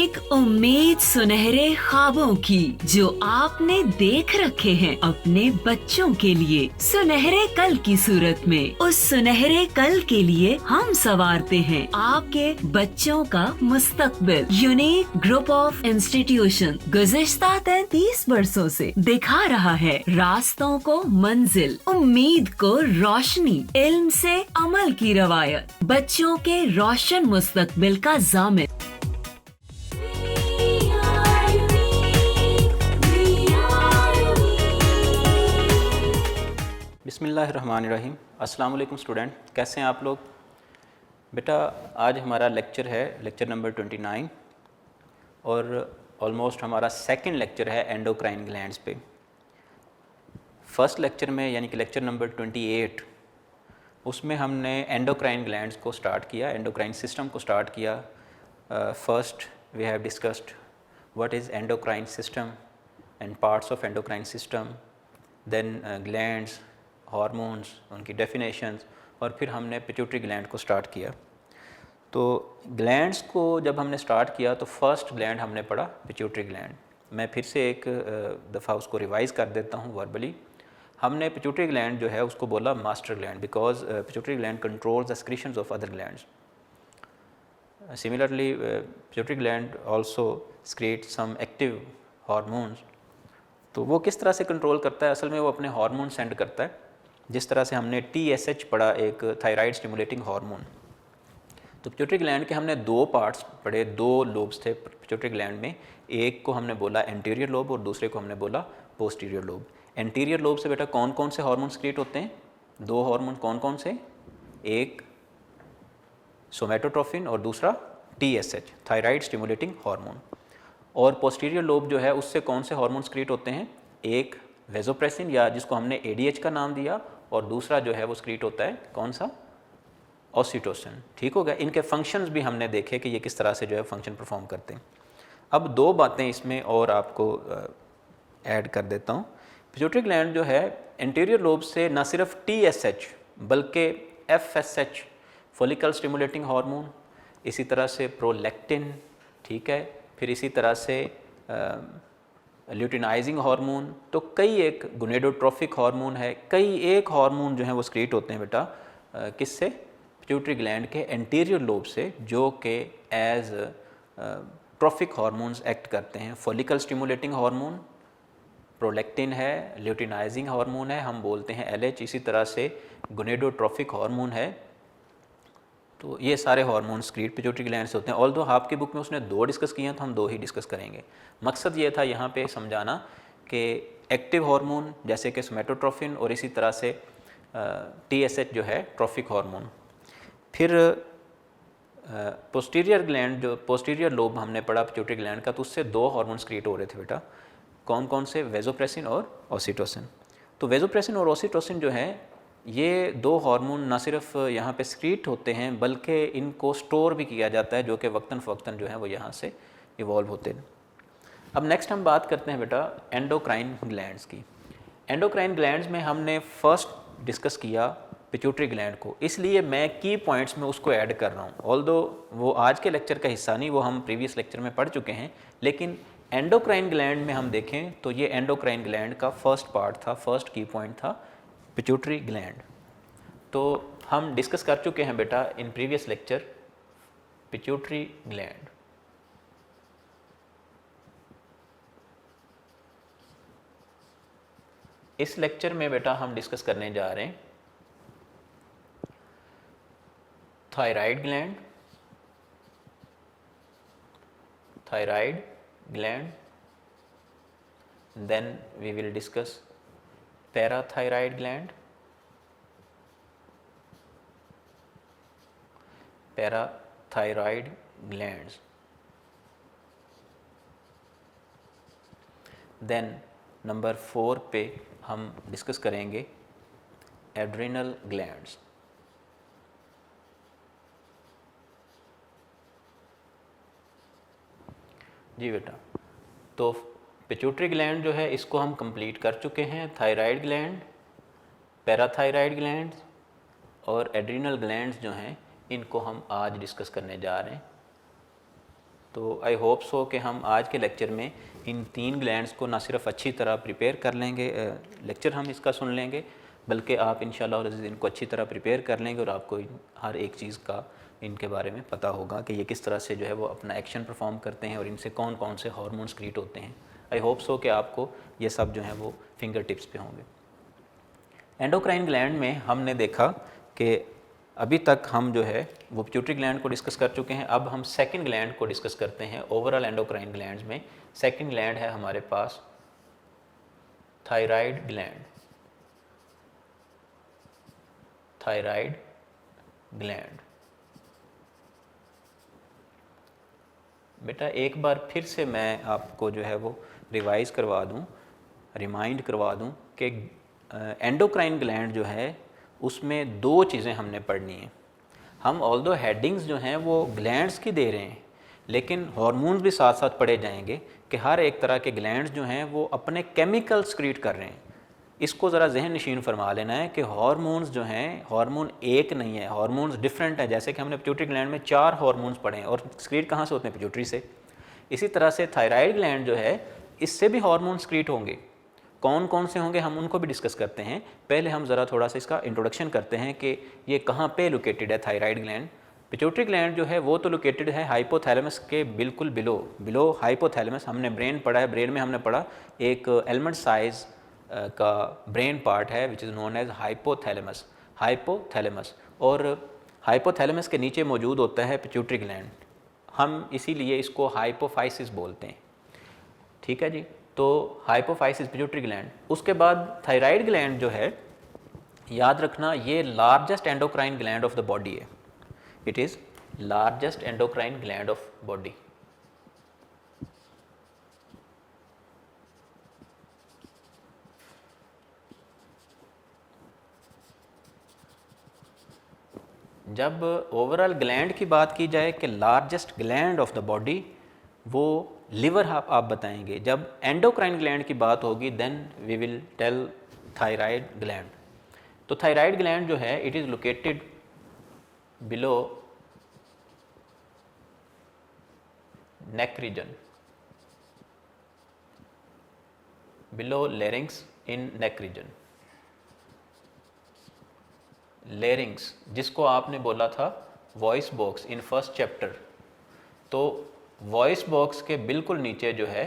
एक उम्मीद सुनहरे ख्वाबों की जो आपने देख रखे हैं अपने बच्चों के लिए, सुनहरे कल की सूरत में। उस सुनहरे कल के लिए हम संवारते हैं आपके बच्चों का मुस्तकबिल। यूनिक ग्रुप ऑफ इंस्टीट्यूशन गुज़िश्ता 33 वर्षों से दिखा रहा है रास्तों को मंजिल, उम्मीद को रोशनी, इल्म से अमल की रवायत, बच्चों के रोशन मुस्तकबिल का ज़ामिन। बिस्मिल्लाहिर्रहमानिर्रहीम। अस्सलाम वालेकुम स्टूडेंट, कैसे हैं आप लोग? बेटा आज हमारा लेक्चर है लेक्चर नंबर 29 और ऑलमोस्ट हमारा सेकंड लेक्चर है एंडोक्राइन ग्लैंड्स पे। फर्स्ट लेक्चर में यानी कि लेक्चर नंबर 28 उसमें हमने एंडोक्राइन ग्लैंड्स को स्टार्ट किया, एंडोक्राइन सिस्टम को स्टार्ट किया। First we have discussed what is endocrine system and parts of endocrine system, then glands, hormones, उनकी डेफिनेशंस, और फिर हमने पिट्यूटरी ग्लैंड को स्टार्ट किया। तो ग्लैंड्स को जब हमने स्टार्ट किया तो फर्स्ट ग्लैंड हमने पढ़ा पिट्यूटरी ग्लैंड। मैं फिर से एक दफ़ा उसको रिवाइज़ कर देता हूँ वर्बली। हमने पिट्यूटरी ग्लैंड जो है उसको बोला master gland because pituitary gland controls the secretions of other glands. Similarly pituitary gland also secrete some active hormones. तो वो किस तरह से कंट्रोल करता है? असल में वो अपने हार्मोन सेंड करता है, जिस तरह से हमने TSH पढ़ा, एक थायराइड स्टिमुलेटिंग हार्मोन। तो पिट्यूटरी ग्लैंड के हमने दो पार्ट्स पढ़े, दो लोब्स थे पिट्यूटरी ग्लैंड में। एक को हमने बोला एंटीरियर लोब और दूसरे को हमने बोला पोस्टीरियर लोब। एंटीरियर लोब से बेटा कौन कौन से हार्मोन क्रिएट होते हैं? दो हार्मोन कौन कौन से? एक सोमेटोट्रोफिन और दूसरा TSH, थायराइड स्टिमुलेटिंग हार्मोन। और पोस्टीरियर लोब जो है उससे कौन से हार्मोन्स क्रिएट होते हैं? एक वेजोप्रेसिन या जिसको हमने ADH का नाम दिया, और दूसरा जो है वो क्रिएट होता है कौन सा? ऑक्सीटोसिन। ठीक हो गया। इनके फंक्शंस भी हमने देखे कि ये किस तरह से जो है फंक्शन परफॉर्म करते हैं। अब दो बातें इसमें और आपको ऐड कर देता हूँ। पिट्यूटरी ग्लैंड जो है एंटीरियर लोब से न सिर्फ TSH बल्कि FSH, फॉलिकल स्टिमुलेटिंग हार्मोन, इसी तरह से प्रोलैक्टिन, ठीक है, फिर इसी तरह से ल्यूटिनाइजिंग हार्मोन, तो कई एक गोनेडोट्रोफिक हार्मोन है, कई एक हार्मोन जो है वो क्रिएट होते हैं बेटा किससे? पिट्यूटरी ग्लैंड के एंटीरियर लोब से, जो कि एज ट्रोफिक हार्मोन्स एक्ट करते हैं। फॉलिकल स्टिमुलेटिंग हार्मोन प्रोलैक्टिन है, ल्यूटिनाइजिंग हार्मोन है, हम बोलते हैं LH, इसी तरह से गोनेडोट्रोफिक हार्मोन है। तो ये सारे हार्मोन्स क्रिएट पिट्यूटरी ग्लैंड से होते हैं। ऑल्दो आपकी बुक में उसने दो डिस्कस किए हैं तो हम दो ही डिस्कस करेंगे। मकसद ये था यहाँ पे समझाना कि एक्टिव हार्मोन जैसे कि सोमेटोट्रोफिन और इसी तरह से TSH जो है ट्रोफिक हार्मोन। फिर पोस्टीरियर ग्लैंड जो पोस्टीरियर लोब हमने पढ़ा पिट्यूटरी ग्लैंड का, तो उससे दो हार्मोन्स क्रिएट हो रहे थे बेटा। कौन कौन से? वेजोप्रेसिन और ऑक्सीटोसिन। तो वेजोप्रेसिन और ऑक्सीटोसिन जो है ये दो हार्मोन न सिर्फ यहाँ पे स्क्रीट होते हैं बल्कि इनको स्टोर भी किया जाता है, जो कि वक्तन फ़वक्तन जो है वो यहाँ से इवॉल्व होते हैं। अब नेक्स्ट हम बात करते हैं बेटा एंडोक्राइन ग्लैंड्स की। एंडोक्राइन ग्लैंड्स में हमने फर्स्ट डिस्कस किया पिट्यूटरी ग्लैंड को, इसलिए मैं की पॉइंट्स में उसको ऐड कर रहा हूँ। ऑल्दो वो आज के लेक्चर का हिस्सा नहीं, वो हम प्रीवियस लेक्चर में पढ़ चुके हैं, लेकिन एंडोक्राइन ग्लैंड में हम देखें तो ये एंडोक्राइन ग्लैंड का फर्स्ट पार्ट था, फर्स्ट की पॉइंट था पिट्यूटरी ग्लैंड। तो हम डिस्कस कर चुके हैं बेटा in previous lecture pituitary gland. इस लेक्चर में बेटा हम डिस्कस करने जा रहे हैं thyroid gland, thyroid gland, then we will discuss parathyroid gland, parathyroid glands, then number 4 पे हम डिस्कस करेंगे एड्रिनल ग्लैंड्स। जी बेटा, तो पिट्यूटरी ग्लैंड जो है इसको हम कंप्लीट कर चुके हैं। थायराइड ग्लैंड, पैराथायराइड ग्लैंड और एड्रिनल ग्लैंड्स जो हैं इनको हम आज डिस्कस करने जा रहे हैं। तो आई होप सो कि हम आज के लेक्चर में इन 3 ग्लैंड्स को ना सिर्फ अच्छी तरह प्रिपेयर कर लेंगे, लेक्चर हम इसका सुन लेंगे, बल्कि आप इंशाल्लाह इनको अच्छी तरह प्रिपेयर कर लेंगे और आपको हर एक चीज़ का इनके बारे में पता होगा कि ये किस तरह से जो है वो अपना एक्शन परफॉर्म करते हैं और इनसे कौन कौन से हार्मोन्स क्रिएट होते हैं। आई होप सो कि आपको ये सब जो है वो फिंगर टिप्स पे होंगे। एंडोक्राइन ग्लैंड में हमने देखा कि अभी तक हम जो है वो पिट्यूटरी ग्लैंड को डिस्कस कर चुके हैं। अब हम सेकंड ग्लैंड को डिस्कस करते हैं। ओवरऑल एंडोक्राइन ग्लैंड्स में सेकंड ग्लैंड है हमारे पास थायराइड ग्लैंड। थायराइड ग्लैंड बेटा एक बार फिर से मैं आपको जो है वो रिवाइज करवा दूं, रिमाइंड करवा दूं कि एंडोक्राइन ग्लैंड जो है उसमें 2 चीज़ें हमने पढ़नी है। हम ऑल्दो हेडिंग्स जो हैं वो ग्लैंड्स की दे रहे हैं, लेकिन हार्मोन्स भी साथ साथ पढ़े जाएंगे कि हर एक तरह के ग्लैंड्स जो हैं वो अपने केमिकल सक्रीट कर रहे हैं। इसको ज़रा जहन नशीन फरमा लेना है कि हार्मोन्स जो हैं, हार्मोन एक नहीं है, हार्मोन्स डिफरेंट है। जैसे कि हमने पिट्यूटरी ग्लैंड में 4 हार्मोन्स पढ़े हैं और सक्रीट कहाँ से होते हैं? पिट्यूटरी से। इसी तरह से थायराइड ग्लैंड जो है इससे भी हार्मोन सक्रीट होंगे। कौन कौन से होंगे हम उनको भी डिस्कस करते हैं। पहले हम ज़रा थोड़ा सा इसका इंट्रोडक्शन करते हैं कि ये कहाँ पे लोकेटेड है थायराइड ग्लैंड। पिट्यूटरी ग्लैंड जो है वो तो लोकेटेड है हाइपोथैलेमस के बिल्कुल बिलो हाइपोथैलेमस। हमने ब्रेन पढ़ा है, ब्रेन में हमने पढ़ा एक एलमंड साइज का ब्रेन पार्ट है which is known as hypothalamus. Hypothalamus और हाइपोथैलेमस के नीचे मौजूद होता है पिट्यूटरी ग्लैंड। हम इसीलिए इसको हाइपोफाइसिस बोलते हैं, ठीक है जी। तो हाइपोफाइसिस पिट्यूटरी ग्लैंड। उसके बाद थायराइड ग्लैंड जो है, याद रखना ये largest endocrine gland of the body है। It is largest endocrine gland of body. जब ओवरऑल ग्लैंड की बात की जाए कि largest gland of the body, वो लिवर आप बताएंगे। जब एंडोक्राइन ग्लैंड की बात होगी then we will tell thyroid gland. तो थायराइड ग्लैंड जो है it is located below neck region, below larynx in neck region. Larynx जिसको आपने बोला था voice box in first chapter, तो वॉइस बॉक्स के बिल्कुल नीचे जो है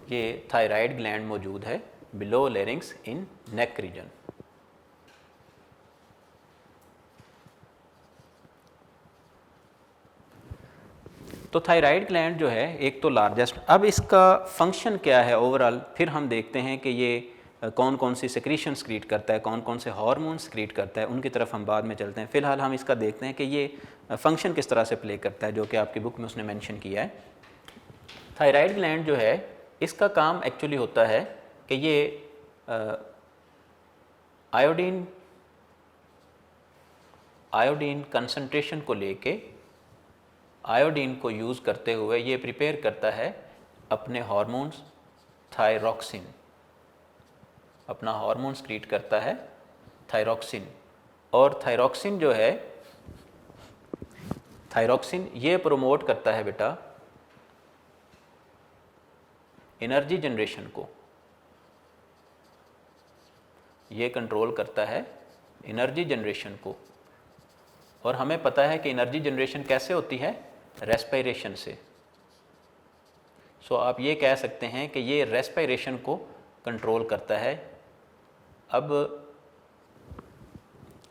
ये थायराइड ग्लैंड मौजूद है, below larynx in neck reason. तो थायराइड ग्लैंड जो है एक तो लार्जेस्ट। अब इसका फंक्शन क्या है ओवरऑल, फिर हम देखते हैं कि ये कौन कौन सी सेक्रीशन सक्रीट करता है, कौन कौन से हार्मोन सक्रीट करता है, उनकी तरफ हम बाद में चलते हैं। फिलहाल हम इसका देखते हैं कि ये फंक्शन किस तरह से प्ले करता है, जो कि आपकी बुक में उसने मेंशन किया है। थायराइड ग्लैंड जो है इसका काम एक्चुअली होता है कि ये आयोडीन कंसंट्रेशन को लेके, आयोडीन को यूज़ करते हुए ये प्रिपेयर करता है अपने हार्मोन्स थायरॉक्सिन। अपना हार्मोन सक्रीट करता है थायरॉक्सिन। और थायरॉक्सिन जो है, थायरॉक्सिन ये प्रोमोट करता है बेटा एनर्जी जनरेशन को, ये कंट्रोल करता है एनर्जी जनरेशन को। और हमें पता है कि एनर्जी जनरेशन कैसे होती है? रेस्पिरेशन से। सो आप ये कह सकते हैं कि ये रेस्पिरेशन को कंट्रोल करता है। अब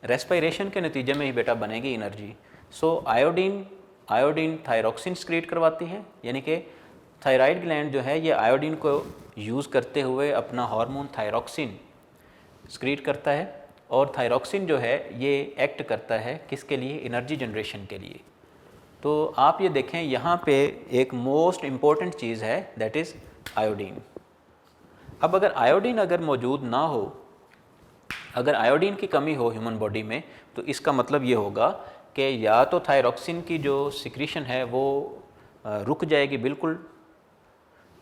रेस्पिरेशन के नतीजे में ही बेटा बनेगी एनर्जी। सो आयोडीन थायरॉक्सिन सक्रीट करवाती है, यानी कि थायराइड ग्लैंड जो है ये आयोडीन को यूज़ करते हुए अपना हार्मोन थायरॉक्सिन सक्रीट करता है। और थायरॉक्सिन जो है ये एक्ट करता है किसके लिए? एनर्जी जनरेशन के लिए। तो आप ये देखें यहाँ पे एक मोस्ट इम्पॉर्टेंट चीज़ है, दैट इज़ आयोडीन। अब अगर आयोडीन अगर मौजूद ना हो, अगर आयोडीन की कमी हो ह्यूमन बॉडी में, तो इसका मतलब ये होगा कि या तो थायरॉक्सिन की जो सिक्रीशन है वो रुक जाएगी बिल्कुल,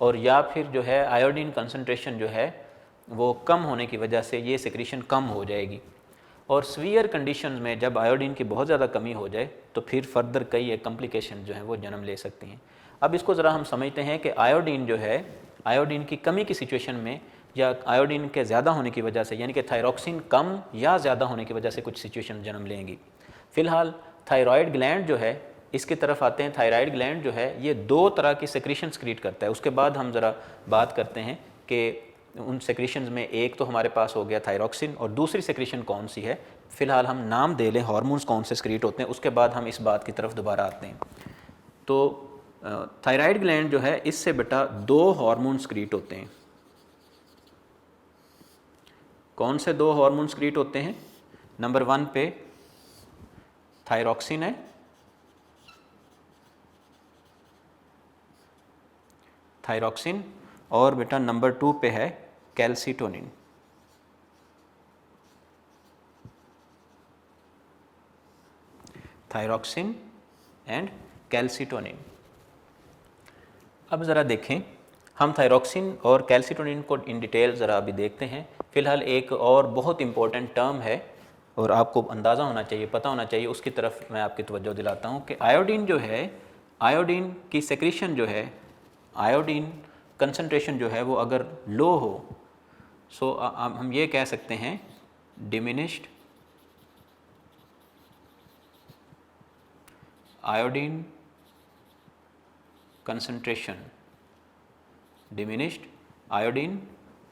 और या फिर जो है आयोडीन कंसंट्रेशन जो है वो कम होने की वजह से ये सिक्रीशन कम हो जाएगी। और सीवियर कंडीशंस में जब आयोडीन की बहुत ज़्यादा कमी हो जाए तो फिर फर्दर कई एक कॉम्प्लिकेशन जो है वो जन्म ले सकती हैं। अब इसको ज़रा हम समझते हैं कि आयोडीन जो है, आयोडीन की कमी की सिचुएशन में या आयोडीन के ज़्यादा होने की वजह से, यानी कि थायरॉक्सिन कम या ज़्यादा होने की वजह से कुछ सिचुएशन जन्म लेंगी। फ़िलहाल थायराइड ग्लैंड जो है, इसकी तरफ आते हैं। थायराइड ग्लैंड जो है ये 2 तरह की सेक्रीशन क्रिएट करता है। उसके बाद हम ज़रा बात करते हैं कि उन सेक्रीशंस में एक तो हमारे पास हो गया थायरॉक्सिन, और दूसरी सेक्रीशन कौन सी है। फ़िलहाल हम नाम दे लें, हार्मोन्स कौन से क्रिएट होते हैं, उसके बाद हम इस बात की तरफ दोबारा आते हैं। तो थायराइड ग्लैंड जो है, इससे बेटा 2 हार्मोन्स क्रिएट होते हैं। कौन से 2 हार्मोन्स क्रिएट होते हैं? नंबर 1 पे थायरॉक्सिन है, थायरॉक्सिन, और बेटा नंबर 2 पे है कैल्सिटोनिन। Thyroxine and calcitonin. अब ज़रा देखें, हम थायरॉक्सिन और कैल्सिटोनिन को इन डिटेल ज़रा अभी देखते हैं। फ़िलहाल एक और बहुत इम्पोर्टेंट टर्म है और आपको अंदाज़ा होना चाहिए, पता होना चाहिए, उसकी तरफ मैं आपकी तवज्जो दिलाता हूँ कि आयोडीन जो है, आयोडीन की सेक्रीशन जो है, आयोडीन कंसंट्रेशन जो है वो अगर लो हो, सो हम ये कह सकते हैं diminished iodine concentration, diminished iodine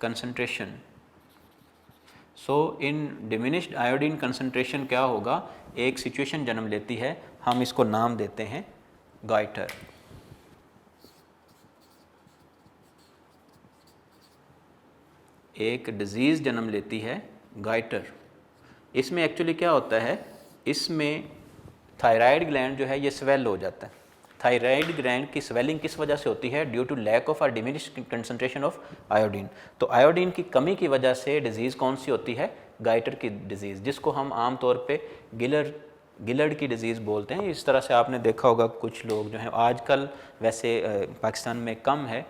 concentration. So in diminished iodine concentration क्या होगा, एक सिचुएशन जन्म लेती है, हम इसको नाम देते हैं गाइटर। एक डिजीज़ जन्म लेती है गाइटर। इसमें एक्चुअली क्या होता है, इसमें थायराइड ग्लैंड जो है ये स्वेल हो जाता है। थायराइड ग्लैंड की स्वेलिंग किस वजह से होती है? ड्यू टू लैक ऑफ और डिमिनिश्ड कंसंट्रेशन ऑफ आयोडीन। तो आयोडीन की कमी की वजह से डिजीज़ कौन सी होती है? गाइटर की डिजीज़, जिसको हम आम तौर पे गिलर्ड की डिज़ीज़ बोलते हैं। इस तरह से आपने देखा होगा कुछ लोग जो हैं, आजकल वैसे पाकिस्तान में कम है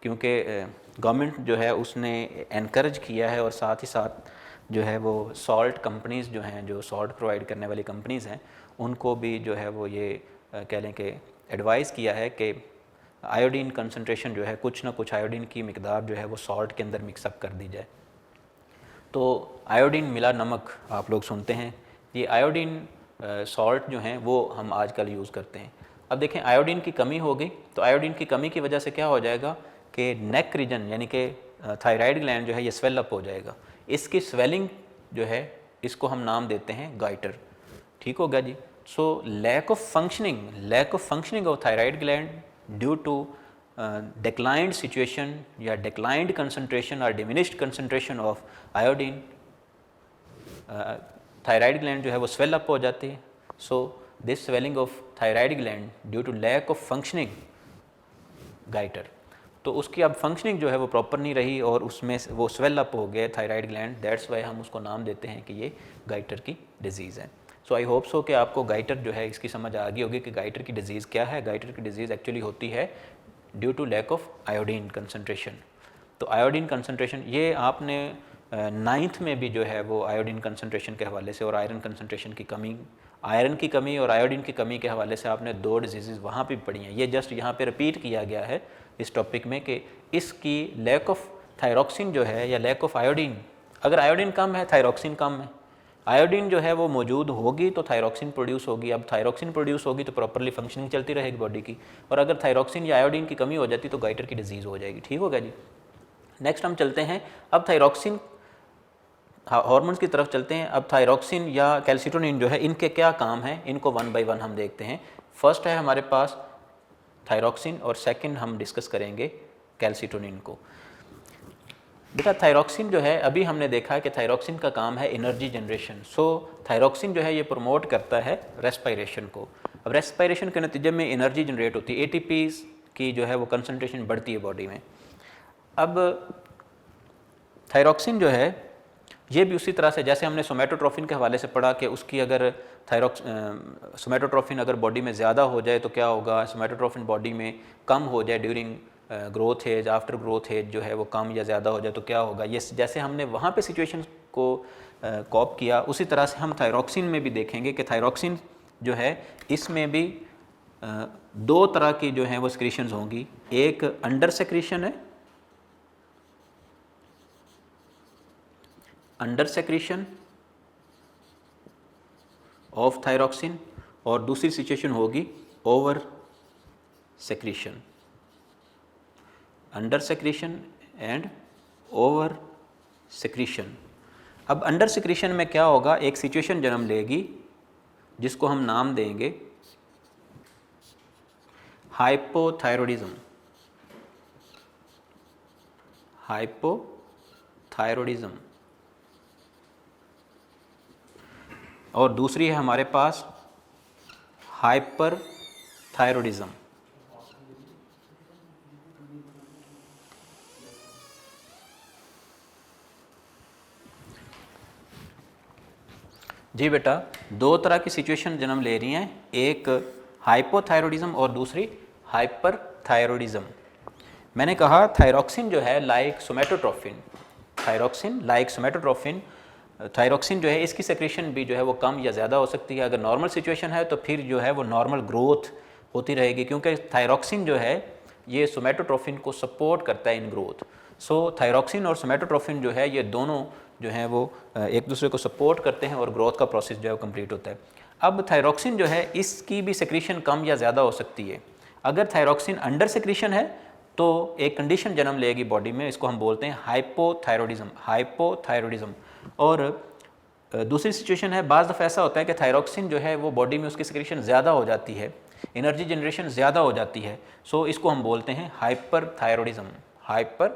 क्योंकि गवर्नमेंट जो है उसने एनकरेज किया है, और साथ ही साथ जो है वो सॉल्ट कंपनीज़ जो हैं, जो सॉल्ट प्रोवाइड करने वाली कंपनीज़ हैं, उनको भी जो है वो ये कह लें कि एडवाइस किया है कि आयोडीन कंसंट्रेशन जो है, कुछ ना कुछ आयोडीन की मिकदार जो है वो सॉल्ट के अंदर मिक्सअप कर दी जाए। तो आयोडीन मिला नमक आप लोग सुनते हैं, ये आयोडीन सॉल्ट जो हैं वो हम आजकल यूज़ करते हैं। अब देखें, आयोडीन की कमी हो गई, तो आयोडीन की कमी की वजह से क्या हो जाएगा कि नेक रीजन यानी कि थायराइड ग्लैंड जो है ये स्वेल अप हो जाएगा। इसकी स्वेलिंग जो है, इसको हम नाम देते हैं गाइटर। ठीक हो गया जी। So lack of functioning of thyroid gland due to declined situation या डिक्लाइंड कंसंट्रेशन और diminished concentration of iodine, thyroid gland जो है वो स्वेल अप हो जाती है। So this swelling of thyroid gland due to lack of functioning goitre, तो उसकी अब फंक्शनिंग जो है वो प्रॉपर नहीं रही और उसमें वो स्वेल अप हो गया थायराइड ग्लैंड। दैट्स वाई हम उसको नाम देते हैं कि ये गाइटर की डिजीज़ है। सो आई होप सो कि आपको गाइटर जो है इसकी समझ आ गई होगी कि गाइटर की डिजीज़ क्या है। गाइटर की डिजीज़ एक्चुअली होती है due to lack of iodine concentration. तो आयोडीन कंसंट्रेशन ये आपने 9th में भी जो है वो आयोडीन कंसंट्रेशन के हवाले से और आयरन कंसंट्रेशन की कमी, आयरन की कमी और आयोडीन की कमी के हवाले से आपने 2 डिजीज़ वहाँ पे पढ़ी हैं। ये जस्ट यहाँ पे रिपीट किया गया है इस टॉपिक में कि इसकी लैक ऑफ थायरॉक्सिन जो है या लैक ऑफ आयोडीन, अगर आयोडीन कम है थायरॉक्सिन कम है, आयोडीन जो है वो मौजूद होगी तो थायरॉक्सिन प्रोड्यूस होगी। अब थायरॉक्सिन प्रोड्यूस होगी तो प्रॉपरली फंक्शनिंग चलती रहेगी बॉडी की, और अगर थायरॉक्सिन या आयोडीन की कमी हो जाती तो गाइटर की डिजीज़ हो जाएगी। ठीक होगा जी। नेक्स्ट हम चलते हैं अब थायरॉक्सिन हार्मोन्स की तरफ चलते हैं। अब थायरॉक्सिन या कैल्सिटोनिन जो है इनके क्या काम हैं, इनको 1 बाय 1 हम देखते हैं। फर्स्ट है हमारे पास थायरॉक्सिन और सेकंड हम डिस्कस करेंगे कैल्सिटोनिन को। बेटा थायरॉक्सिन जो है अभी हमने देखा है कि थायरॉक्सिन का काम है एनर्जी जनरेशन। सो थायरॉक्सिन जो है ये प्रमोट करता है रेस्पायरेशन को। अब रेस्पायरेशन के नतीजे में एनर्जी जनरेट होती है, ATPs की जो है वो कंसंट्रेशन बढ़ती है बॉडी में। अब थायरॉक्सिन जो है ये भी उसी तरह से जैसे हमने सोमैटोट्रोफिन के हवाले से पढ़ा कि उसकी अगर सोमैटोट्रोफिन अगर बॉडी में ज़्यादा हो जाए तो क्या होगा, सोमैटोट्रोफिन बॉडी में कम हो जाए during growth age, after growth age जो है वो कम या ज़्यादा हो जाए तो क्या होगा। ये जैसे हमने वहाँ पे सिचुएशन को कॉप किया, उसी तरह से हम थायरॉक्सिन में भी देखेंगे कि थायरॉक्सिन जो है इसमें भी दो तरह की जो हैं वो सिक्रीशंस होंगी। एक अंडर सेक्रीशन है, अंडर सेक्रीशन ऑफ थायरॉक्सिन, और दूसरी सिचुएशन होगी over secretion, under secretion and over secretion. अब अंडर सेक्रीशन में क्या होगा, एक सिचुएशन जन्म लेगी जिसको हम नाम देंगे हाइपोथायरॉयडिज्म, हाइपोथायरॉयडिज्म, और दूसरी है हमारे पास हाइपर थायरॉयडिज्म। जी बेटा, दो तरह की सिचुएशन जन्म ले रही हैं, एक हाइपोथायरॉयडिज्म और दूसरी हाइपर थायरॉयडिज्म। मैंने कहा थायरॉक्सिन जो है लाइक सोमैटोट्रोफिन, थायरॉक्सिन लाइक सोमैटोट्रोफिन, थायरॉक्सिन जो है इसकी सेक्रेशन भी जो है वो कम या ज़्यादा हो सकती है। अगर नॉर्मल सिचुएशन है तो फिर जो है वो नॉर्मल ग्रोथ होती रहेगी, क्योंकि थायरॉक्सिन जो है ये सोमैटोट्रोफिन को सपोर्ट करता है इन ग्रोथ। सो थायरॉक्सिन और सोमैटोट्रोफिन जो है ये दोनों जो है वो एक दूसरे को सपोर्ट करते हैं और ग्रोथ का प्रोसेस जो है वो कंप्लीट होता है। अब थायरॉक्सिन जो है इसकी भी सेक्रीशन कम या ज़्यादा हो सकती है। अगर थायरॉक्सिन अंडर सेक्रीशन है तो एक कंडीशन जन्म लेगी बॉडी में, इसको हम बोलते हैं हाइपोथायरॉयडिज्म, हाइपोथायरॉयडिज्म। और दूसरी सिचुएशन है, बाज़ दफ़ा ऐसा होता है कि थायरॉक्सिन जो है वो बॉडी में उसकी सेक्रीशन ज़्यादा हो जाती है, एनर्जी जनरेशन ज़्यादा हो जाती है, सो इसको हम बोलते हैं हाइपर थायरॉयडिज्म, हाइपर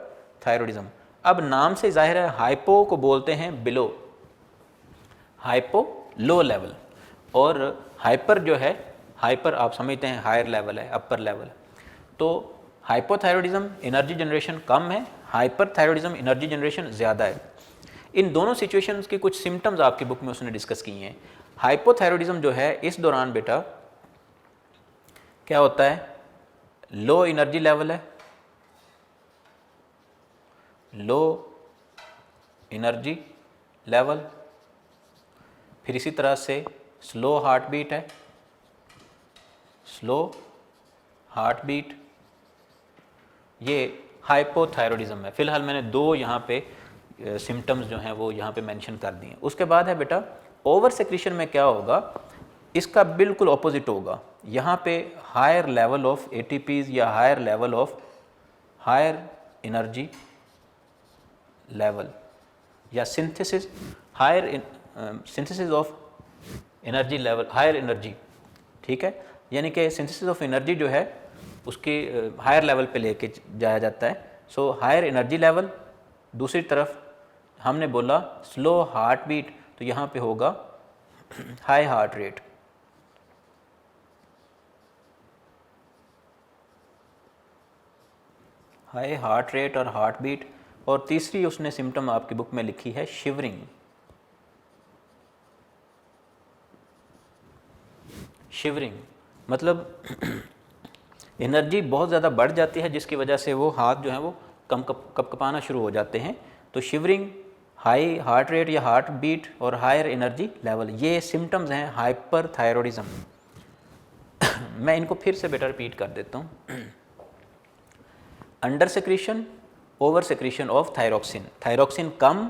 थायरॉयडिज्म। अब नाम से जाहिर है हाइपो को बोलते हैं बिलो, हाइपो लो लेवल, और हाइपर जो है, हाइपर आप समझते हैं हायर लेवल है, अपर लेवल। तो हाइपोथायरॉयडिज्म एनर्जी जनरेशन कम है, हाइपर थायरॉयडिज्म एनर्जी जनरेशन ज़्यादा है। इन दोनों सिचुएशंस के कुछ सिम्टम्स आपकी बुक में उसने डिस्कस किए हैं। हाइपोथायरॉयडिज्म जो है इस दौरान बेटा क्या होता है, लो एनर्जी लेवल है, लो एनर्जी लेवल, फिर इसी तरह से स्लो हार्ट बीट है, स्लो हार्ट बीट, ये हाइपोथायरॉयडिज्म है। फिलहाल मैंने दो यहाँ पे सिम्टम्स जो हैं वो यहाँ पे मेंशन कर दिए। उसके बाद है बेटा ओवर सेक्रीशन में क्या होगा, इसका बिल्कुल ऑपोजिट होगा। यहाँ पे हायर लेवल ऑफ एटीपीज या higher level of higher energy level या synthesis, higher synthesis of energy level, higher energy, ठीक है, यानी कि सिंथेसिस ऑफ एनर्जी जो है उसकी हायर लेवल पे लेके जाया जाता है। So higher energy level. दूसरी तरफ हमने बोला स्लो हार्ट बीट, तो यहाँ पे होगा high heart rate. High heart rate और हार्ट बीट। और तीसरी उसने सिम्टम आपकी बुक में लिखी है शिवरिंग, शिवरिंग मतलब एनर्जी बहुत ज़्यादा बढ़ जाती है जिसकी वजह से वो हाथ जो है वो कपकपाना शुरू हो जाते हैं। तो शिवरिंग, हाई हार्ट रेट या हार्ट बीट और हायर एनर्जी लेवल, ये सिम्टम्स हैं हाइपर थायरॉयडिज्म। मैं इनको फिर से बेटर रिपीट कर देता हूँ। Under secretion, over secretion of thyroxine, thyroxine come,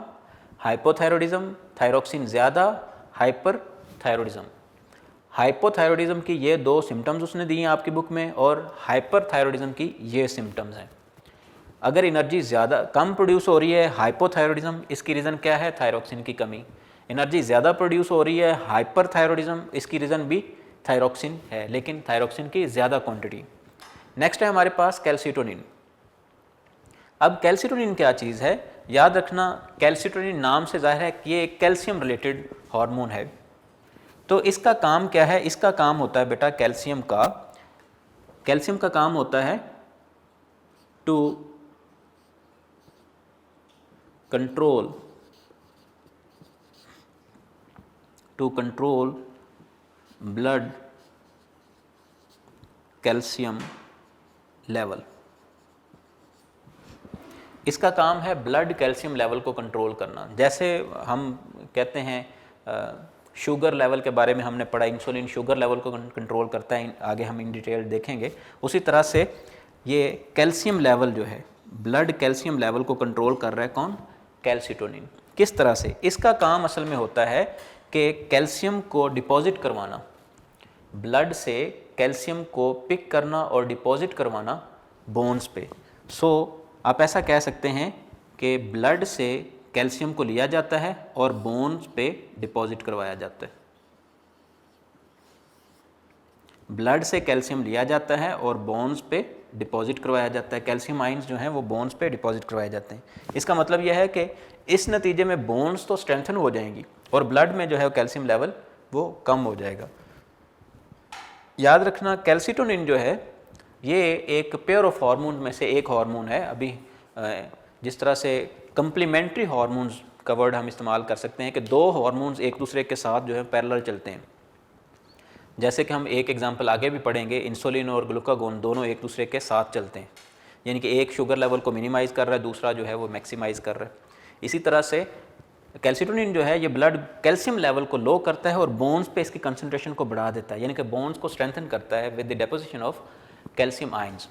hypothyroidism, thyroxine ज़्यादा, हाइपर थायरॉयडिज्म। हाइपोथायरॉयडिज्म की ये दो सिम्टम्स उसने दिए हैं आपकी बुक में, और हाइपर थायरॉयडिज्म की ये सिम्टम्स हैं। अगर एनर्जी ज़्यादा कम प्रोड्यूस हो रही है हाइपोथायरॉयडिज्म, इसकी रीज़न क्या है, थायरॉक्सिन की कमी। एनर्जी ज़्यादा प्रोड्यूस हो रही है हाइपर थायरॉयडिज्म, इसकी रीज़न भी थायरॉक्सिन है, लेकिन थायरॉक्सिन की ज़्यादा क्वांटिटी। नेक्स्ट है हमारे पास कैल्सिटोनिन। अब कैल्सिटोनिन क्या चीज़ है, याद रखना कैल्सिटोनिन नाम से जाहिर है कि ये एक कैल्शियम रिलेटेड हार्मोन है। तो इसका काम क्या है, इसका काम होता है बेटा कैल्शियम का काम होता है to control blood calcium level. इसका काम है ब्लड कैल्शियम लेवल को कंट्रोल करना। जैसे हम कहते हैं शुगर लेवल के बारे में हमने पढ़ा, इंसुलिन शुगर लेवल को कंट्रोल करता है, आगे हम इन डिटेल देखेंगे। उसी तरह से ये कैल्शियम लेवल जो है, ब्लड कैल्शियम लेवल को कंट्रोल कर रहा है कौन? कैल्सिटोनिन। किस तरह से? इसका काम असल में होता है कि कैल्शियम को डिपॉजिट करवाना, ब्लड से कैल्शियम को पिक करना और डिपॉजिट करवाना बोन्स पे। आप ऐसा कह सकते हैं कि ब्लड से कैल्शियम को लिया जाता है और बोन्स पे डिपॉजिट करवाया जाता है। ब्लड से कैल्शियम लिया जाता है और बोन्स पे डिपॉजिट करवाया जाता है। कैल्शियम आइंस जो हैं वो बोन्स पे डिपॉजिट करवाए जाते हैं। इसका मतलब यह है कि इस नतीजे में बोन्स तो स्ट्रेंथन हो जाएंगी और ब्लड में जो है कैल्शियम लेवल वो कम हो जाएगा। याद रखना, कैल्सिटोनिन जो है ये एक पेयर ऑफ हार्मोन में से एक हार्मोन है। अभी जिस तरह से कंप्लीमेंट्री हार्मोन्स का वर्ड हम इस्तेमाल कर सकते हैं कि दो हार्मोन्स एक दूसरे के साथ जो है पैरेलल चलते हैं। जैसे कि हम एक एग्जांपल आगे भी पढ़ेंगे, इंसुलिन और ग्लूकागोन दोनों एक दूसरे के साथ चलते हैं, यानी कि एक शुगर लेवल को मिनिमाइज़ कर रहा है, दूसरा जो है वो मैक्सिमाइज़ कर रहा है। इसी तरह से कैल्सिटोनिन जो है ये ब्लड कैल्शियम लेवल को लो करता है और बोन्स पे इसकी कंसंट्रेशन को बढ़ा देता है, यानी कि बोन्स को स्ट्रेंथन करता है with the deposition of calcium ions.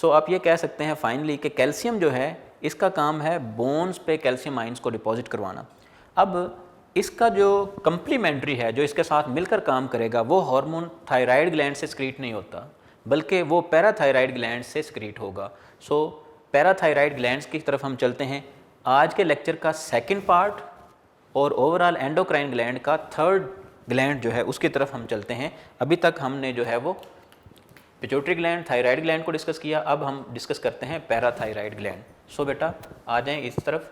आप ये कह सकते हैं फाइनली कि कैल्शियम जो है इसका काम है बोन्स पे कैल्शियम आइंस को डिपॉजिट करवाना। अब इसका जो कंप्लीमेंट्री है, जो इसके साथ मिलकर काम करेगा, वो हार्मोन थायराइड ग्लैंड से स्क्रीट नहीं होता, बल्कि वो पैराथायराइड ग्लैंड से स्क्रीट होगा। पैराथायराइड ग्लैंड्स की तरफ हम चलते हैं। आज के लेक्चर का सेकंड पार्ट और ओवरऑल एंडोक्राइन ग्लैंड का थर्ड ग्लैंड जो है उसकी तरफ हम चलते हैं। अभी तक हमने जो है वो पिट्यूटरी ग्लैंड, थायराइड ग्लैंड को डिस्कस किया, अब हम डिस्कस करते हैं पैराथायराइड ग्लैंड। बेटा आ जाएं इस तरफ।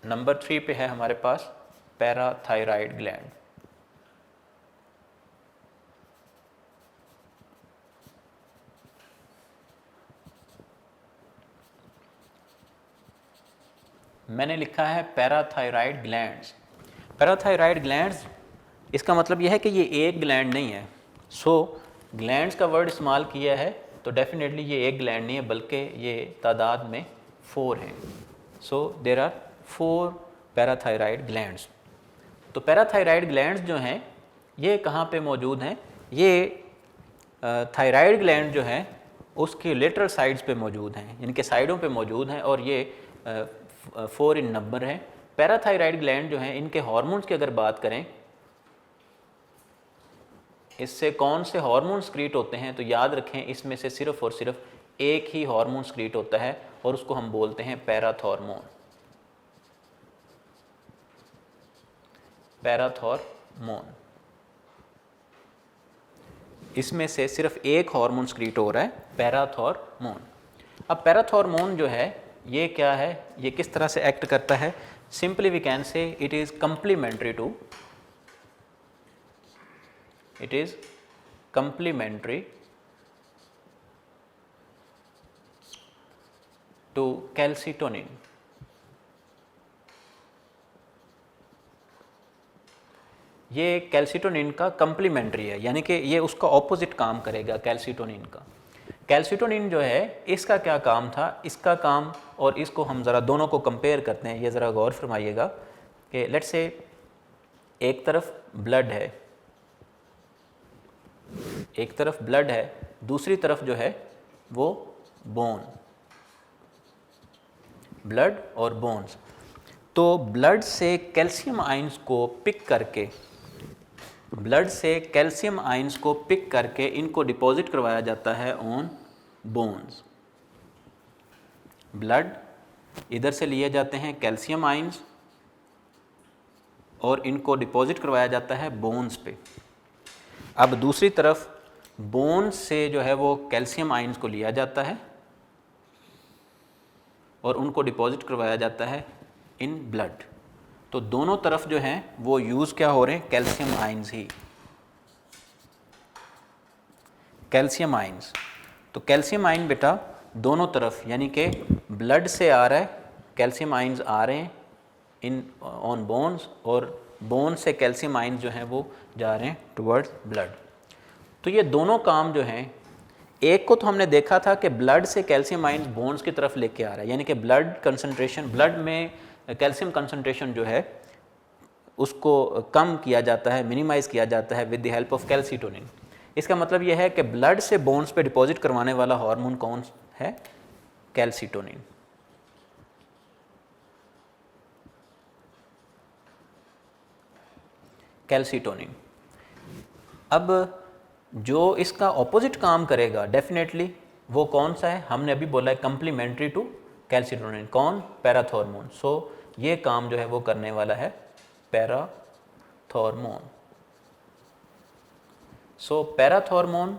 नंबर 3 पे है हमारे पास पैराथायराइड ग्लैंड। मैंने लिखा है पैराथायराइड ग्लैंड्स। पैराथायराइड ग्लैंड्स इसका मतलब यह है कि ये एक ग्लैंड नहीं है। ग्लैंड्स का वर्ड इस्तेमाल किया है तो डेफिनेटली ये एक ग्लैंड नहीं है, बल्कि ये तादाद में 4 हैं। There are 4 parathyroid glands. तो पैराथायराइड ग्लैंड्स जो हैं ये कहाँ पे मौजूद हैं? ये थायराइड ग्लैंड जो है उसकी लेटरल साइड्स पे मौजूद हैं, इनके साइडों पे मौजूद हैं और ये 4 इन नंबर हैं। पैराथायराइड ग्लैंड जो हैं इनके हार्मोन्स की अगर बात करें, इससे कौन से हार्मोन स्क्रीट होते हैं, तो याद रखें इसमें से सिर्फ और सिर्फ एक ही हार्मोन स्क्रीट होता है और उसको हम बोलते हैं पैराथॉर्मोन। पैराथॉर्मोन, इसमें से सिर्फ एक हार्मोन स्क्रीट हो रहा है, पैराथॉर्मोन। अब पैराथॉर्मोन जो है ये क्या है, ये किस तरह से एक्ट करता है? Simply we can say it is complementary to calcitonin. ये कैल्सिटोनिन का कंप्लीमेंट्री है, यानी कि ये उसका ऑपोजिट काम करेगा कैल्सिटोनिन का। कैल्सिटोनिन जो है इसका क्या काम था, इसका काम, और इसको हम ज़रा दोनों को कंपेयर करते हैं। ये ज़रा गौर फरमाइएगा कि लेट्स से एक तरफ ब्लड है, दूसरी तरफ जो है वो बोन, ब्लड और बोन्स। तो ब्लड से कैल्शियम आइंस को पिक करके इनको डिपॉजिट करवाया जाता है ऑन बोन्स। ब्लड इधर से लिए जाते हैं कैल्शियम आइंस और इनको डिपॉजिट करवाया जाता है बोन्स पे। अब दूसरी तरफ बोन्स से जो है वो कैल्शियम आइंस को लिया जाता है और उनको डिपॉजिट करवाया जाता है इन ब्लड। तो दोनों तरफ जो हैं वो यूज़ क्या हो रहे हैं? कैल्शियम आइंस ही, कैल्शियम आइंस। तो कैल्शियम आइन बेटा दोनों तरफ, यानी कि ब्लड से आ रहा है, कैल्शियम आइंस आ रहे हैं इन ऑन बोन्स, और बोन से कैल्शियम आइंस जो हैं वो जा रहे हैं टुवर्ड्स ब्लड। तो ये दोनों काम जो हैं, एक को तो हमने देखा था कि ब्लड से कैल्शियम आइंस बोन्स की तरफ लेके आ रहा है, यानी कि ब्लड में कैल्शियम कंसंट्रेशन जो है उसको कम किया जाता है, मिनिमाइज़ किया जाता है with the help of calcitonin. इसका मतलब यह है कि ब्लड से बोन्स पे डिपॉजिट करवाने वाला हार्मोन कौन है? कैल्सिटोनिन। कैल्सिटोनिन। अब जो इसका ऑपोजिट काम करेगा डेफिनेटली वो कौन सा है? हमने अभी बोला है कंप्लीमेंट्री टू कैल्सिटोनिन। कौन? पैराथॉर्मोन। सो ये काम जो है वो करने वाला है पैराथॉर्मोन। सो पैराथॉर्मोन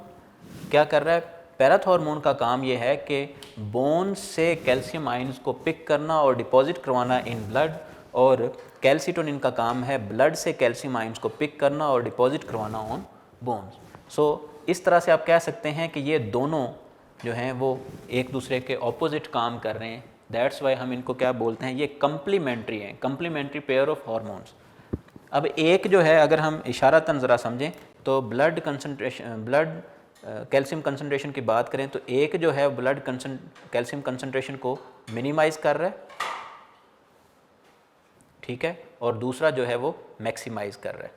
क्या कर रहा है? पैराथॉर्मोन का काम ये है कि बोन से कैल्शियम आयंस को पिक करना और डिपॉजिट करवाना इन ब्लड, और कैल्सिटोनिन का काम है ब्लड से कैल्शियम आयंस को पिक करना और डिपॉजिट करवाना ऑन बोन्स। सो इस तरह से आप कह सकते हैं कि ये दोनों जो हैं वो एक दूसरे के ऑपोजिट काम कर रहे हैं। दैट्स वाई हम इनको क्या बोलते हैं? ये कंप्लीमेंट्री हैं, कंप्लीमेंट्री पेयर ऑफ हार्मोन्स। अब एक जो है, अगर हम इशारतन ज़रा समझें तो blood concentration, blood calcium concentration की बात करें तो एक जो है ब्लड कैल्शियम कंसंट्रेशन को मिनिमाइज़ कर रहा है, ठीक है, और दूसरा जो है वो मैक्सिमाइज़ कर रहा है।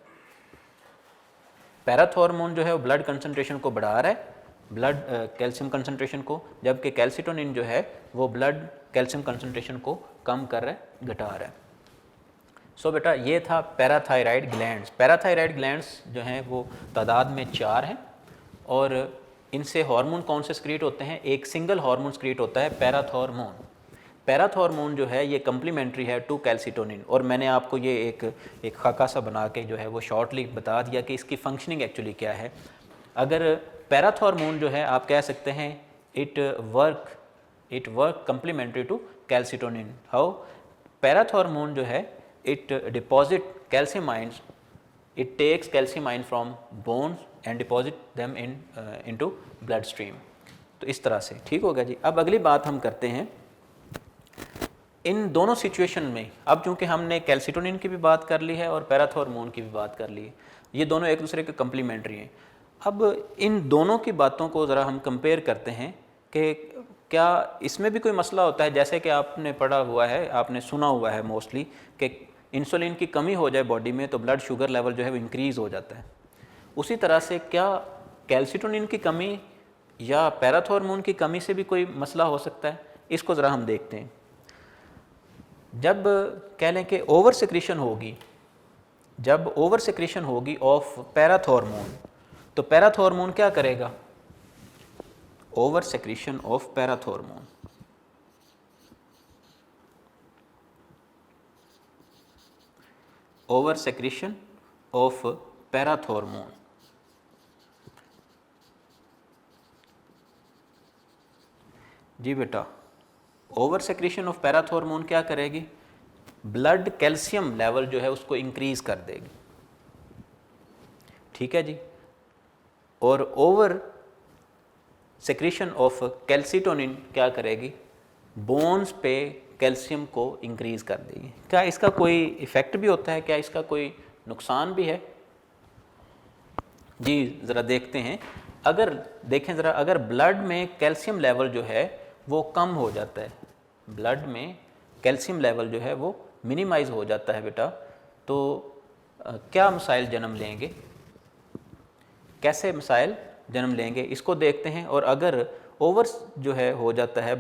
पैराथॉर्मोन जो है वो ब्लड कंसंट्रेशन को बढ़ा रहा है, ब्लड कैल्शियम कंसंट्रेशन को, जबकि कैल्सिटोनिन जो है वो ब्लड कैल्शियम कंसंट्रेशन को कम कर रहा है, घटा रहा है। सो बेटा ये था पैराथायराइड ग्लैंड्स। पैराथायराइड ग्लैंड्स जो हैं वो तादाद में 4 हैं, और इनसे हार्मोन कौन से स्क्रीट होते हैं? एक सिंगल हार्मोन स्क्रीट होता है पैराथॉर्मोन। पैराथॉर्मोन जो है ये कम्प्लीमेंट्री है टू कैल्सिटोनिन, और मैंने आपको ये एक खाका सा बना के जो है वो शॉर्टली बता दिया कि इसकी फंक्शनिंग एक्चुअली क्या है। अगर पैराथॉर्मोन जो है आप कह सकते हैं it work complementary to calcitonin. How? Parathormone जो है it deposit calcium ions, it takes calcium ion from bones and deposit them into blood stream। तो इस तरह से ठीक होगा जी। अब अगली बात हम करते हैं इन दोनों सिचुएशन में। अब चूंकि हमने कैल्सिटोनिन की भी बात कर ली है और पैराथॉर्मोन की भी बात कर ली है, ये दोनों एक दूसरे के कंप्लीमेंट्री हैं। अब इन दोनों की बातों को ज़रा हम कंपेयर करते हैं कि क्या इसमें भी कोई मसला होता है? जैसे कि आपने पढ़ा हुआ है, आपने सुना हुआ है मोस्टली कि इंसुलिन की कमी हो जाए बॉडी में तो ब्लड शुगर लेवल जो है वो इंक्रीज़ हो जाता है। उसी तरह से क्या कैल्सिटोनिन की कमी या पैराथॉर्मोन की कमी से भी कोई मसला हो सकता है? इसको ज़रा हम देखते हैं। जब कह लें कि ओवर सिक्रीशन होगी, जब ओवर सिक्रीशन होगी ऑफ पैराथॉर्मोन, तो पैराथॉर्मोन क्या करेगा? Over secretion of parathormone, over secretion of parathormone. जी बेटा, ओवर सेक्रेशन ऑफ पैराथॉर्मोन क्या करेगी? ब्लड कैल्शियम लेवल जो है उसको इंक्रीज कर देगी, ठीक है जी। और ओवर सेक्रेशन ऑफ कैल्सिटोनिन क्या करेगी? बोन्स पे कैल्शियम को इंक्रीज़ कर देगी। क्या इसका कोई इफ़ेक्ट भी होता है? क्या इसका कोई नुकसान भी है? जी ज़रा देखते हैं। अगर देखें ज़रा, अगर ब्लड में कैल्शियम लेवल जो है वो कम हो जाता है, ब्लड में कैल्शियम लेवल जो है वो मिनिमाइज़ हो जाता है बेटा, तो क्या मसाइल जन्म लेंगे? कैसे मसाइल जन्म लेंगे इसको देखते हैं। और अगर ओवर जो है हो जाता है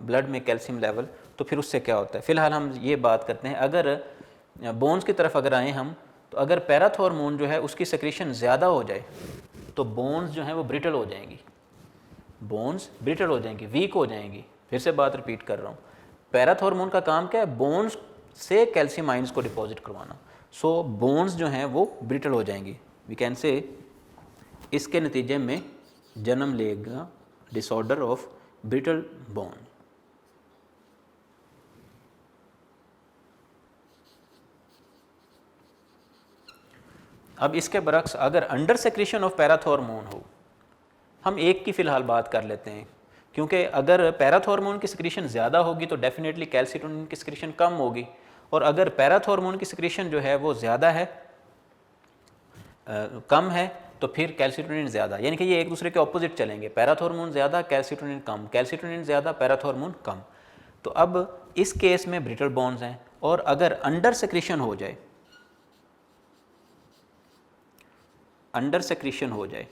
ब्लड में कैल्शियम लेवल, तो फिर उससे क्या होता है? फ़िलहाल हम ये बात करते हैं। अगर बोन्स की तरफ अगर आएँ हम, तो अगर पैराथॉर्मोन जो है उसकी सेक्रेशन ज़्यादा हो जाए तो बोन्स जो हैं वो ब्रिटल हो जाएंगी, बोन्स ब्रिटल हो जाएंगी, वीक हो जाएंगी। फिर से बात रिपीट कर रहा हूँ, पैराथॉर्मोन का काम क्या है? बोन्स से कैल्शियम आयंस को डिपॉजिट करवाना। सो बोन्स जो हैं वो ब्रिटल हो जाएंगी। वी कैन से इसके नतीजे में जन्म लेगा डिसऑर्डर ऑफ ब्रिटल बोन। अब इसके बरक्स अगर अंडर सेक्रेशन ऑफ पैराथॉर्मोन हो, हम एक की फ़िलहाल बात कर लेते हैं, क्योंकि अगर पैराथॉर्मोन की सिक्रीशन ज़्यादा होगी तो डेफिनेटली कैल्सिटोनिन की सिक्रीशन कम होगी, और अगर पैराथॉर्मोन की सिक्रीशन जो है वो ज़्यादा है कम है तो फिर कैल्सिटोनिन ज़्यादा, यानी कि ये एक दूसरे के ऑपोजिट चलेंगे। पैराथॉर्मोन ज़्यादा, कैल्सिटोनिन कम, कैल्सिटोनिन ज़्यादा, पैराथॉर्मोन कम। तो अब इस केस में ब्रिटल बॉन्ड्स हैं, और अगर अंडर सिक्रीशन हो जाए अंडर सेक्रीशन हो जाए,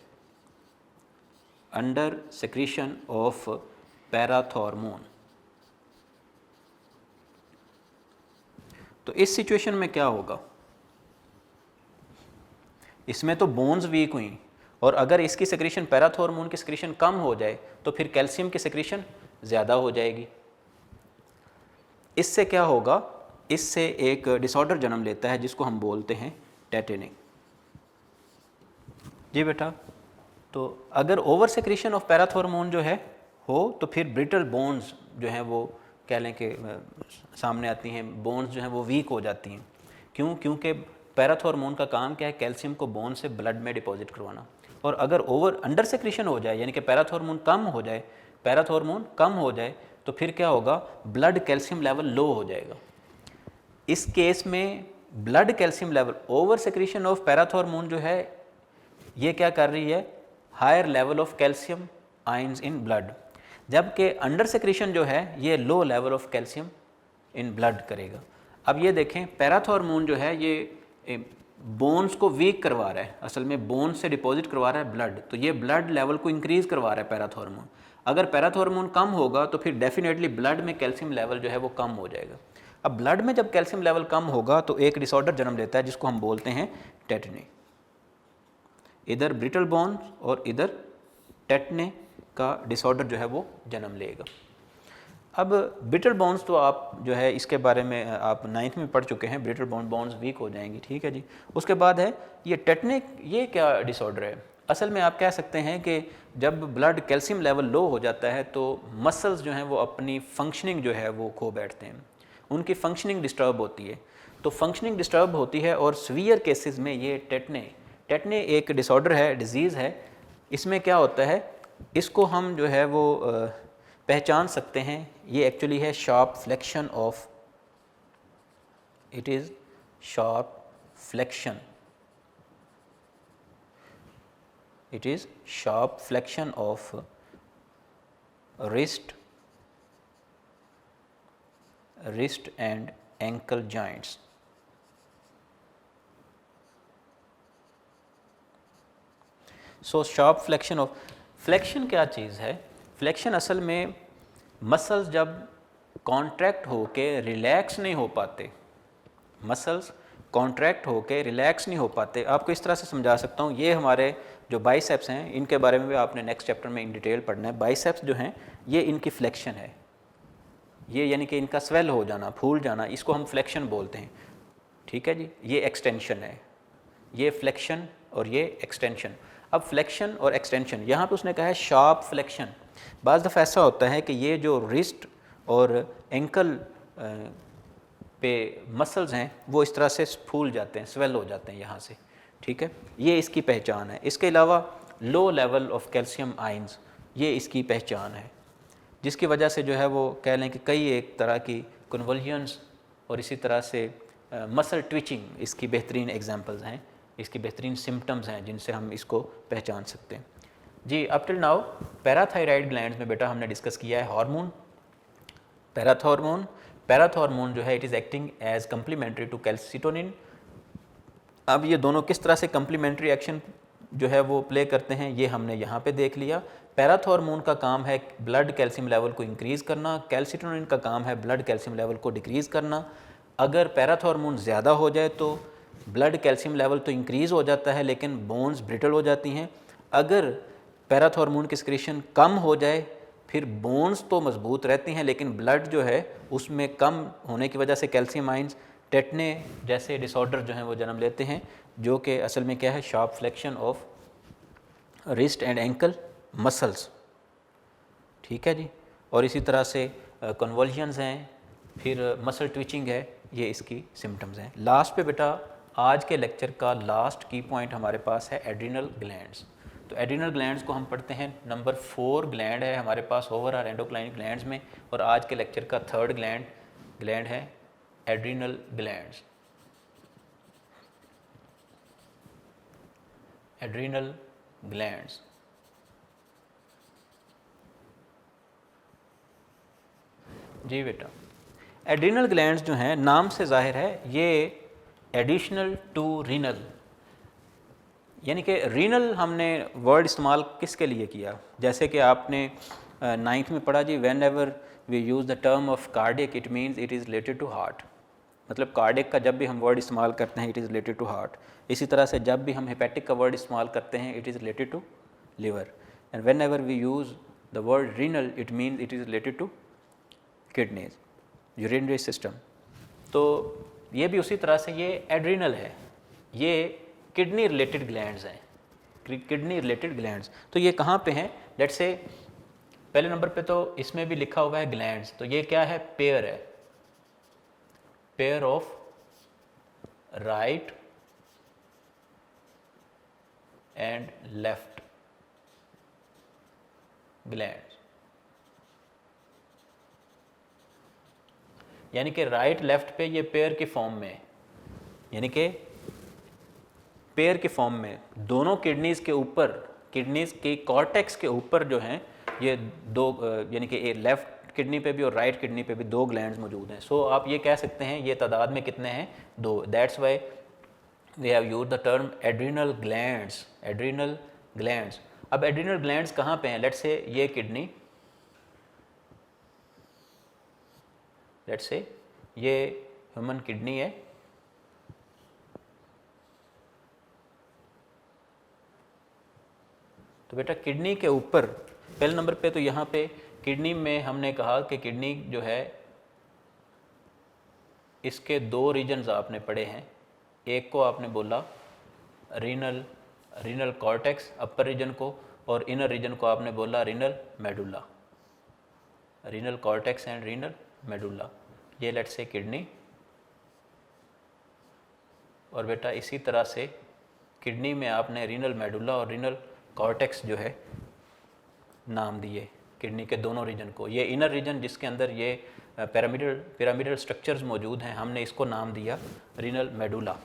अंडर सेक्रीशन ऑफ पैराथॉर्मोन, तो इस सिचुएशन में क्या होगा, इसमें तो बोन्स वीक हुई और अगर इसकी सेक्रीशन पैराथॉर्मोन की सेक्रीशन कम हो जाए तो फिर कैल्शियम की सेक्रीशन ज़्यादा हो जाएगी। इससे क्या होगा, इससे एक डिसऑर्डर जन्म लेता है जिसको हम बोलते हैं टेटेनिंग। जी बेटा, तो अगर ओवर सेक्रीशन ऑफ पैराथॉर्मोन जो है हो तो फिर ब्रिटल बोन्स जो हैं वो कह लें कि सामने आती हैं, बोन्स जो हैं वो वीक हो जाती हैं। क्यों? क्योंकि पैराथॉर्मोन का काम क्या है, कैल्शियम को बोन से ब्लड में डिपॉजिट करवाना। और अगर ओवर अंडर सेक्रीशन हो जाए यानी कि पैराथॉर्मोन कम हो जाए, पैराथॉर्मोन कम हो जाए तो फिर क्या होगा, ब्लड कैल्शियम लेवल लो हो जाएगा। इस केस में blood calcium level, over secretion of parathormone जो है ये क्या कर रही है, higher level of calcium ions in blood, जबकि अंडर सेक्रीशन जो है ये low level of calcium in blood करेगा। अब ये देखें, पैराथॉर्मोन जो है ये बोन्स को वीक करवा रहा है, असल में बोन से डिपॉजिट करवा रहा है ब्लड, तो ये ब्लड लेवल को इंक्रीज करवा रहा है पैराथॉर्मोन। अगर पैराथॉर्मोन कम होगा तो फिर डेफिनेटली ब्लड में कैल्शियम लेवल जो है वो कम हो जाएगा। अब ब्लड में जब कैल्शियम लेवल कम होगा तो एक डिसऑर्डर जन्म लेता है जिसको हम बोलते हैं टेटनी। इधर ब्रिटल बोन और इधर टेटने का डिसऑर्डर जो है वो जन्म लेगा। अब ब्रिटल बोन्स तो आप जो है इसके बारे में आप 9th में पढ़ चुके हैं, ब्रिटल बोन्स वीक हो जाएंगी, ठीक है जी। उसके बाद है ये टेटनिक, ये क्या डिसऑर्डर है, असल में आप कह सकते हैं कि जब ब्लड कैल्शियम लेवल लो हो जाता है तो मसल्स जो हैं वो अपनी फंक्शनिंग जो है वो खो बैठते हैं, उनकी फंक्शनिंग डिस्टर्ब होती है। तो फंक्शनिंग डिस्टर्ब होती है और सीवियर केसेस में ये टेटने एक डिसऑर्डर है, डिजीज़ है। इसमें क्या होता है, इसको हम जो है वो पहचान सकते हैं, ये एक्चुअली है sharp flexion of, it is sharp flexion, it is sharp flexion of wrist and ankle joints. So sharp flexion of, flexion क्या चीज़ है, flexion असल में मसल्स जब कॉन्ट्रैक्ट होके रिलैक्स नहीं हो पाते, मसल्स कॉन्ट्रैक्ट होके रिलैक्स नहीं हो पाते। आपको इस तरह से समझा सकता हूँ, ये हमारे जो बाइसेप्स हैं इनके बारे में भी आपने नेक्स्ट चैप्टर में इन डिटेल पढ़ना है। बाइसेप्स जो हैं ये इनकी फ्लेक्शन है, ये यानी कि इनका स्वेल हो जाना, फूल जाना, इसको हम फ्लेक्शन बोलते हैं, ठीक है जी। ये एक्सटेंशन है, ये फ्लेक्शन और ये एक्सटेंशन। अब फ्लेक्शन और एक्सटेंशन, यहाँ पे उसने कहा है शार्प फ्लेक्शन। बाज़ दफ़ा ऐसा होता है कि ये जो रिस्ट और एंकल पे मसल्स हैं वो इस तरह से फूल जाते हैं, स्वेल हो जाते हैं यहाँ से, ठीक है, ये इसकी पहचान है। इसके अलावा लो लेवल ऑफ कैल्शियम आयंस, ये इसकी पहचान है, जिसकी वजह से जो है वो कह लें कि कई एक तरह की कन्वल्जन्स और इसी तरह से मसल ट्विचिंग इसकी बेहतरीन एग्जांपल्स हैं, इसकी बेहतरीन सिम्टम्स हैं जिनसे हम इसको पहचान सकते हैं जी। Up till now parathyroid glands में बेटा हमने डिस्कस किया है हार्मोन, पैराथॉर्मोन जो है it is acting as complementary to calcitonin. अब ये दोनों किस तरह से कम्प्लीमेंट्री एक्शन जो है वो प्ले करते हैं ये हमने यहाँ पे देख लिया। पैराथॉर्मोन का काम है ब्लड कैल्शियम लेवल को इंक्रीज़ करना, कैल्सिटोनिन का काम है ब्लड कैल्शियम लेवल को डिक्रीज़ करना। अगर पैराथॉर्मोन ज़्यादा हो जाए तो ब्लड कैल्शियम लेवल तो इंक्रीज़ हो जाता है लेकिन बोन्स ब्रिटल हो जाती हैं। अगर पैराथॉर्मोन की एक्सक्रीशन कम हो जाए फिर बोन्स तो मजबूत रहती हैं लेकिन ब्लड जो है उसमें कम होने की वजह से कैल्शियम आयंस टेटने जैसे डिसऑर्डर जो हैं वो जन्म लेते हैं, जो कि असल में क्या है, sharp flexion of wrist and ankle muscles, ठीक है जी। और इसी तरह से कन्वल्जन्स हैं, फिर मसल ट्विचिंग है, ये इसकी सिम्टम्स हैं। लास्ट पे बेटा आज के लेक्चर का लास्ट की पॉइंट हमारे पास है एड्रिनल ग्लैंड्स। तो एड्रिनल ग्लैंड्स को हम पढ़ते हैं, नंबर 4 ग्लैंड है हमारे पास ओवरऑल एंडोक्राइन ग्लैंड्स में, और आज के लेक्चर का 3rd ग्लैंड है एड्रिनल ग्लैंड्स। एड्रिनल ग्लैंड्स जी बेटा, एड्रिनल ग्लैंड्स जो हैं नाम से जाहिर है ये एडिशनल टू रीनल, यानी कि रीनल हमने वर्ड इस्तेमाल किसके लिए किया, जैसे कि आपने 9th में पढ़ा जी, whenever we use the term of cardiac it means it is related to heart. मतलब कार्डियक का जब भी हम वर्ड इस्तेमाल करते हैं it is related to heart. इसी तरह से जब भी हम हेपेटिक का वर्ड इस्तेमाल करते हैं it is related to liver. And whenever we use the word renal it means it is related to kidneys, urinary system. तो ये भी उसी तरह से ये एड्रीनल है, ये किडनी रिलेटेड ग्लैंड्स हैं, किडनी रिलेटेड ग्लैंड्स। तो ये कहाँ पे हैं, लेट्स से पहले नंबर पे तो इसमें भी लिखा हुआ है ग्लैंड्स, तो ये क्या है, पेयर है, pair of right and left glands. यानी कि राइट लेफ्ट पे ये पेयर की फॉर्म में है, यानी कि पेयर की फॉर्म में दोनों किडनीज़ के ऊपर, किडनीज़ के कॉर्टेक्स के ऊपर जो हैं ये दो, यानी कि लेफ्ट किडनी पे भी और राइट किडनी पे भी दो ग्लैंड्स मौजूद हैं। सो आप ये कह सकते हैं ये तादाद में कितने हैं, दो। That's why we have used the term adrenal glands, adrenal glands. अब एड्रीनल ग्लैंड्स कहाँ पे हैं, लेट्स से ये किडनी, लेट्स से ये ह्यूमन किडनी है, तो बेटा किडनी के ऊपर पहले नंबर पे तो यहाँ पे किडनी में हमने कहा कि किडनी जो है इसके दो रीजन्स आपने पढ़े हैं। एक को आपने बोला रीनल कॉर्टेक्स अपर रीजन को, और इनर रीजन को आपने बोला renal medulla, renal cortex and renal medulla. ये लेट्स से किडनी, और बेटा इसी तरह से किडनी में आपने रीनल मेडुला और रीनल कॉर्टेक्स जो है नाम दिए किडनी के दोनों रीजन को। ये इनर रीजन जिसके अंदर ये पिरामिडल स्ट्रक्चर्स मौजूद हैं, हमने इसको नाम दिया रीनल मेडुला।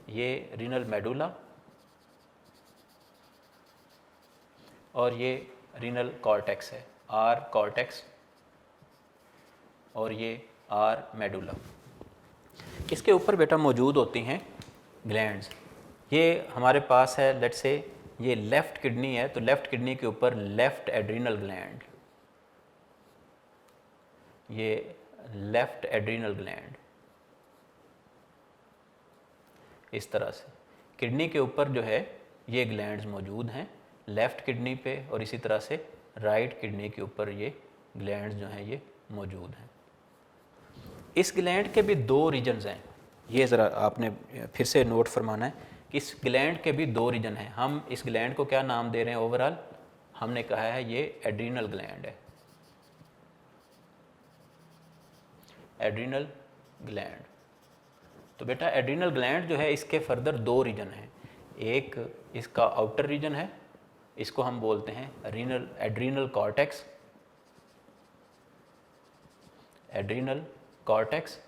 ये रीनल मेडुला और ये रीनल कॉर्टेक्स है, आर कॉर्टेक्स और ये आर मेडुला। इसके ऊपर बेटा मौजूद होती हैं ग्लैंड्स। ये हमारे पास है, लेट्स से ये लेफ़्ट किडनी है, तो लेफ़्ट किडनी के ऊपर लेफ़्ट एड्रीनल ग्लैंड, ये लेफ़्ट एड्रीनल ग्लैंड। इस तरह से किडनी के ऊपर जो है ये ग्लैंड्स मौजूद हैं लेफ़्ट किडनी पे, और इसी तरह से राइट किडनी के ऊपर ये ग्लैंड्स जो हैं ये मौजूद हैं। इस ग्लैंड के भी दो रीजन्स हैं, ये ज़रा आपने फिर से नोट फरमाना है कि इस ग्लैंड के भी दो रीजन हैं। हम इस ग्लैंड को क्या नाम दे रहे हैं, ओवरऑल हमने कहा है ये एड्रीनल ग्लैंड है, एड्रीनल ग्लैंड। तो बेटा एड्रीनल ग्लैंड जो है इसके फर्दर दो रीजन हैं, एक इसका आउटर रीजन है, इसको हम बोलते हैं एड्रीनल कॉर्टेक्स, एड्रीनल कॉर्टेक्स,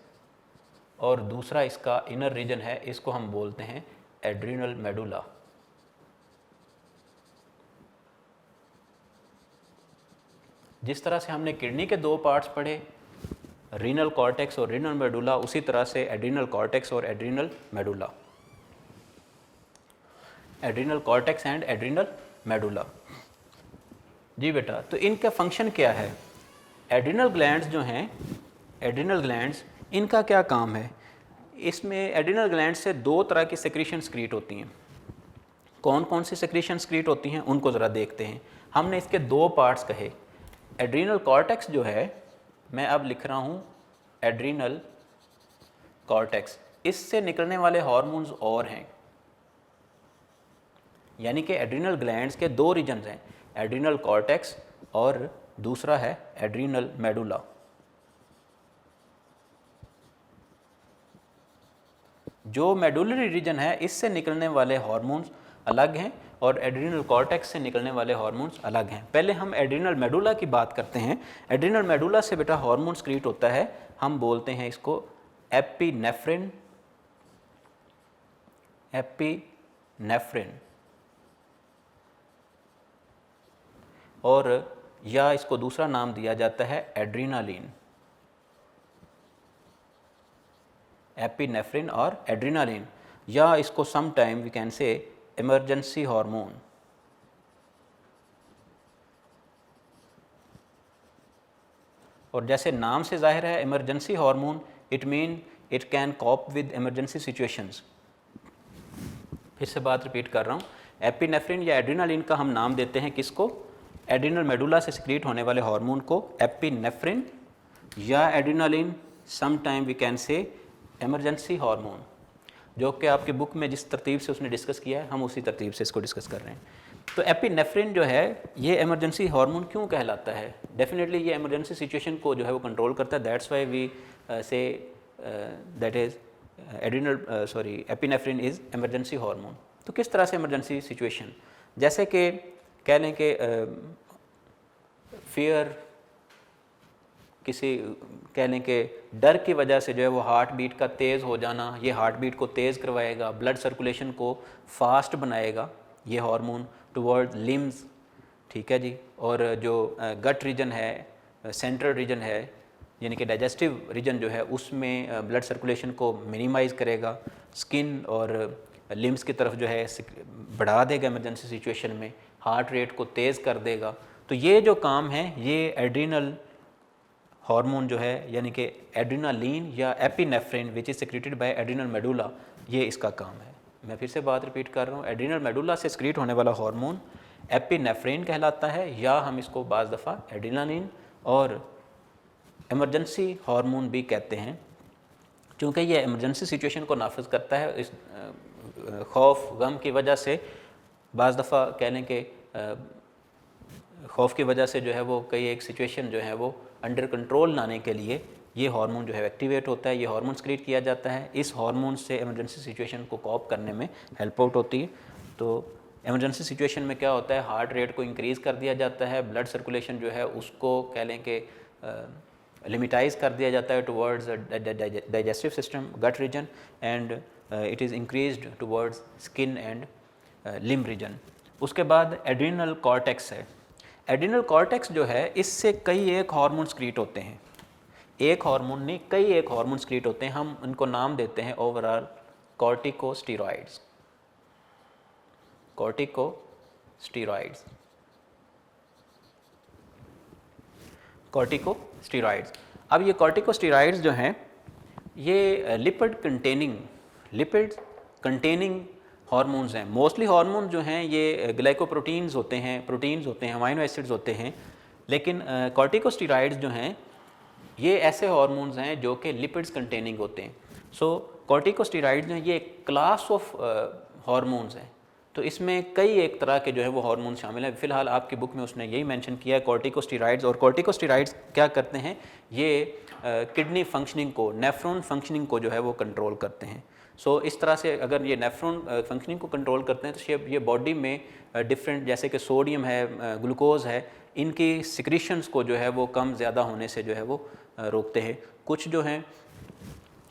और दूसरा इसका इनर रीजन है, इसको हम बोलते हैं एड्रीनल मेडुला। जिस तरह से हमने किडनी के दो पार्ट्स पढ़े, रीनल कॉर्टेक्स और रीनल मेडुला, उसी तरह से एड्रीनल कॉर्टेक्स और adrenal medulla, adrenal cortex and adrenal medulla. जी बेटा, तो इनका फंक्शन क्या है, एड्रीनल ग्लैंड्स जो हैं, एड्रीनल ग्लैंड्स, इनका क्या काम है। इसमें एड्रीनल ग्लैंड से दो तरह की सेक्रीशन क्रिएट होती हैं। कौन कौन सी सेक्रीशन क्रिएट होती हैं उनको ज़रा देखते हैं। हमने इसके दो पार्ट्स कहे, एड्रीनल कॉर्टेक्स जो है, मैं अब लिख रहा हूँ एड्रीनल कॉर्टेक्स, इससे निकलने वाले हार्मोन्स और हैं, यानी कि एड्रीनल ग्लैंड्स के दो रीजन्स हैं, एड्रीनल कॉर्टेक्स और दूसरा है एड्रीनल मेडुला। जो मेडुलरी रीजन है इससे निकलने वाले हार्मोन्स अलग हैं और एड्रीनल कॉर्टेक्स से निकलने वाले हार्मोन्स अलग हैं। पहले हम एड्रीनल मेडुला की बात करते हैं। एड्रीनल मेडुला से बेटा हार्मोन्स क्रिएट होता है, हम बोलते हैं इसको एपिनेफ्रिन, एपिनेफ्रिन, और या इसको दूसरा नाम दिया जाता है एड्रीनालिन, एपिनेफ्रिन और एड्रीनालिन, या इसको some time we can say emergency hormone. और जैसे नाम से जाहिर है emergency hormone, it mean it can cope with emergency situations. फिर से बात रिपीट कर रहा हूँ, एपिनेफ्रिन या एड्रेनालिन का हम नाम देते हैं किसको? एड्रिनल मेडुला से सिक्रीट होने वाले हार्मोन को एपिनेफ्रिन या adrenaline, some time we can say emergency hormone, जो कि आपकी बुक में जिस तरतीब से उसने डिस्कस किया है हम उसी तरतीब से इसको डिस्कस कर रहे हैं। तो एपिनेफ्रिन जो है ये इमरजेंसी हार्मोन क्यों कहलाता है? डेफिनेटली ये इमरजेंसी सिचुएशन को जो है वो कंट्रोल करता है, that's why we say that is epinephrine is emergency hormone. तो किस तरह से इमरजेंसी सिचुएशन, जैसे कि कह लें कि फियर, किसी कह लें कि डर की वजह से जो है वो हार्ट बीट का तेज़ हो जाना, ये हार्ट बीट को तेज़ करवाएगा, ब्लड सर्कुलेशन को फास्ट बनाएगा ये हार्मोन टुवर्ड लिम्स, ठीक है जी। और जो गट रीजन है, सेंट्रल रीजन है, यानी कि डाइजेस्टिव रीजन जो है उसमें ब्लड सर्कुलेशन को मिनिमाइज़ करेगा, स्किन और लिम्स की तरफ जो है बढ़ा देगा इमरजेंसी सिचुएशन में, हार्ट रेट को तेज़ कर देगा। तो ये जो काम है ये एड्रिनल हार्मोन जो है, यानी कि एड्रेनालिन या epinephrine which is secreted by adrenal medulla, ये इसका काम है। मैं फिर से बात रिपीट कर रहा हूँ, एड्रिनल मेडुला से सिक्रीट होने वाला हार्मोन एपिनेफ्रिन कहलाता है, या हम इसको बाज़ दफ़ा एड्रेनालिन और इमरजेंसी हार्मोन भी कहते हैं, क्योंकि ये इमरजेंसी सिचुएशन को नाफिज करता है। इस खौफ गम की वजह से बाज़ दफ़ा कह लें कि खौफ की वजह से जो है वो कई एक सिचुएशन जो है वो अंडर कंट्रोल लाने के लिए ये हार्मोन जो है एक्टिवेट होता है, ये हार्मोन सिक्रीट किया जाता है। इस हार्मोन से इमरजेंसी सिचुएशन को कॉप करने में हेल्प आउट होती है। तो इमरजेंसी सिचुएशन में क्या होता है, हार्ट रेट को इंक्रीज़ कर दिया जाता है, ब्लड सर्कुलेशन जो है उसको कह लें कि लिमिटाइज कर दिया जाता है towards digestive system, gut region, and it is increased towards skin and limb region. उसके बाद एड्रिनल कॉर्टेक्स है। एड्रिनल कॉर्टेक्स जो है इससे कई एक हार्मोन सिक्रीट होते हैं, एक हार्मोन नहीं कई एक हार्मोन सिक्रीट होते हैं, हम उनको नाम देते हैं ओवरऑल कॉर्टिकोस्टेरॉइड्स। Corticosteroids, corticosteroids. अब ये कॉर्टिकोस्टेरॉइड्स जो हैं ये लिपिड कंटेनिंग हार्मोन्स हैं। मोस्टली हार्मोन जो हैं ये ग्लाइकोप्रोटीन्स होते हैं, प्रोटीन्स होते हैं, अमाइनो एसिड्स होते हैं, लेकिन कॉर्टिकोस्टेरॉइड्स जो हैं ये ऐसे हार्मोन्स हैं जो कि लिपिड्स कंटेनिंग होते हैं। सो कॉर्टिकोस्टेरॉइड्स जो हैं ये एक क्लास ऑफ हार्मोन्स हैं, तो इसमें कई एक तरह के जो है वो हार्मोन शामिल हैं। फ़िलहाल आपकी बुक में उसने यही मेंशन किया है कॉर्टिकोस्टेरॉइड्स। और कॉर्टिकोस्टेरॉइड्स क्या करते हैं, ये किडनी फंक्शनिंग को, नेफ्रॉन फंक्शनिंग को जो है वो कंट्रोल करते हैं। सो इस तरह से अगर ये नेफ्रॉन फंक्शनिंग को कंट्रोल करते हैं तो ये बॉडी में डिफरेंट, जैसे कि सोडियम है, ग्लूकोज है, इनकी सिक्रीशंस को जो है वो कम ज़्यादा होने से जो है वो रोकते हैं। कुछ जो हैं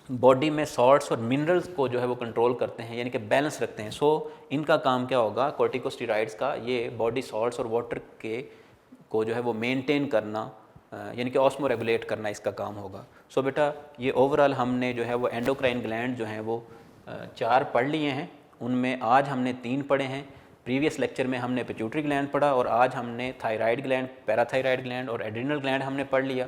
बॉडी में सॉल्ट्स और मिनरल्स को जो है वो कंट्रोल करते हैं, यानी कि बैलेंस रखते हैं। सो इनका काम क्या होगा कॉर्टिकोस्टेरॉइड्स का, ये बॉडी सॉल्ट्स और वाटर के को जो है वो मेंटेन करना, यानी कि ऑस्मो रेगुलेट करना इसका काम होगा। सो बेटा ये ओवरऑल हमने जो है वो एंडोक्राइन ग्लैंड जो हैं वो 4 पढ़ लिए हैं, उनमें आज हमने 3 पढ़े हैं। प्रीवियस लेक्चर में हमने पिट्यूटरी ग्लैंड पढ़ा और आज हमने थायराइड ग्लैंड, पैराथायराइड ग्लैंड और एड्रिनल ग्लैंड हमने पढ़ लिया।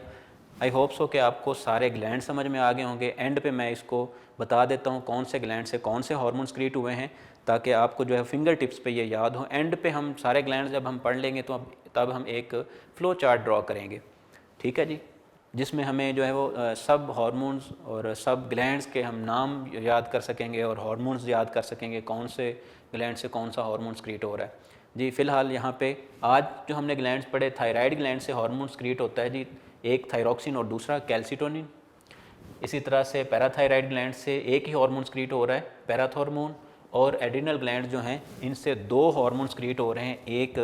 आई होप सो कि आपको सारे ग्लैंड समझ में आ गए होंगे। एंड पे मैं इसको बता देता हूँ कौन से ग्लैंड से कौन से हार्मोन सिक्रीट हुए हैं, ताकि आपको जो है फिंगर टिप्स पे ये याद हो। एंड पे हम सारे ग्लैंड जब हम पढ़ लेंगे तो तब हम एक फ़्लो चार्ट ड्रॉ करेंगे, ठीक है जी, जिसमें हमें जो है वो सब हार्मोन्स और सब ग्लैंड्स के हम नाम याद कर सकेंगे और हार्मोन्स याद कर सकेंगे, कौन से ग्लैंड से कौन सा हार्मोन सिक्रीट हो रहा है जी। फ़िलहाल यहाँ पे आज जो हमने ग्लैंड्स पढ़े, थायराइड ग्लैंड से हार्मोन सिक्रीट होता है जी, एक थायरोक्सिन और दूसरा कैल्सिटोनिन। इसी तरह से पैराथायराइड ग्लैंड से एक ही हार्मोन सिक्रीट हो रहा है, पैराथॉर्मोन। और एड्रिनल ग्लैंड जो हैं इनसे 2 हार्मोन सिक्रीट हो रहे हैं, एक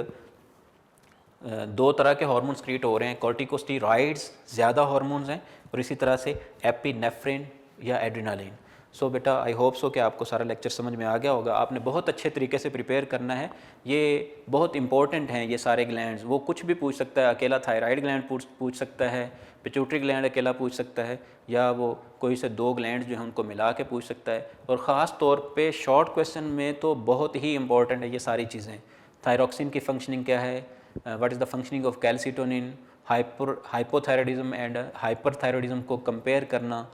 2 तरह के हार्मोन सिक्रीट हो रहे हैं। कॉर्टिकोस्टेरॉइड्स ज़्यादा हार्मोन्स हैं और इसी तरह से एपिनेफ्रिन या एड्रेनालिन। सो बेटा आई होप सो कि आपको सारा लेक्चर समझ में आ गया होगा। आपने बहुत अच्छे तरीके से प्रिपेयर करना है, ये बहुत इंपॉर्टेंट हैं ये सारे ग्लैंड्स। वो कुछ भी पूछ सकता है, अकेला थायराइड ग्लैंड पूछ सकता है, पिट्यूटरी ग्लैंड अकेला पूछ सकता है, या वो कोई से 2 ग्लैंड्स जो हैं उनको मिला के पूछ सकता है। और ख़ास तौर पे शॉर्ट क्वेश्चन में तो बहुत ही इंपॉर्टेंट है ये सारी चीज़ें। थायरॉक्सिन की फंक्शनिंग क्या है, what is the functioning of calcitonin, hypothyroidism and hyperthyroidism को कंपेयर करना,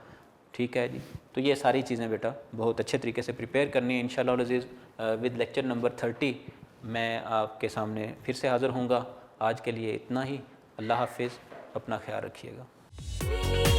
ठीक है जी। तो ये सारी चीज़ें बेटा बहुत अच्छे तरीके से प्रिपेयर करनी है। इंशाअल्लाह अज़ीज़ विद लेक्चर नंबर 30 मैं आपके सामने फिर से हाज़िर होऊंगा। आज के लिए इतना ही। अल्लाह हाफिज़, अपना ख्याल रखिएगा।